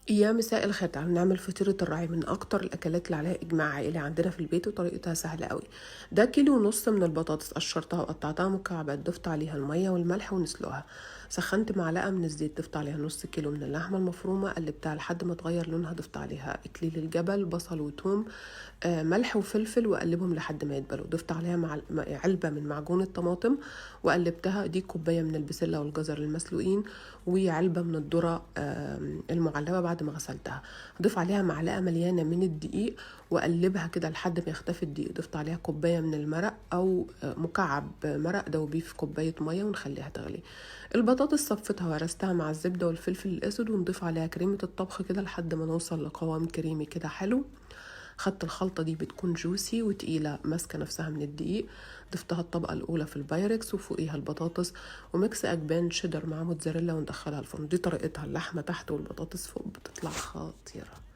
يا مساء الخير، تعالوا نعمل فطيرة الراعي من أكتر الأكلات اللي عليها إجماع عائلي عندنا في البيت، وطريقتها سهلة قوي. ده كيلو ونص من البطاطس، قشرتها وقطعتها مكعبات، ضفت عليها المية والملح ونسلقها. سخنت معلقة من الزيت، ضفت عليها نص كيلو من اللحمة المفرومة، قلبتها لحد ما تغير لونها، ضفت عليها إكليل الجبل، بصل وتوم، ملح وفلفل، وأقلبهم لحد ما يدبلوا. ضفت عليها علبة من معجون الطماطم وقلبتها. دي كوباية من البسلة والجزر المسلوقين، وعلبة من الذرة المعلبة بعد ما غسلتها. ضيف عليها معلقة مليانة من الدقيق وقلبها كده لحد ما يختفي الدقيق. ضفت عليها كوباية من المرق أو مكعب مرق دوبيه في كوباية مية ونخليها تغلي. البطاطس صفتها ورستها مع الزبدة والفلفل الأسود، ونضيف عليها كريمة الطبخ كده لحد ما نوصل لقوام كريمي كده حلو. خدت الخلطة دي بتكون جوسي وتقيلة ماسكة نفسها من الدقيق. ضفتها الطبقة الأولى في البايركس وفوقيها البطاطس وميكس أجبان شيدر مع موتزاريلا، وندخلها الفرن. دي طريقتها، اللحمة تحت والبطاطس فوق، بتطلع خطيرة.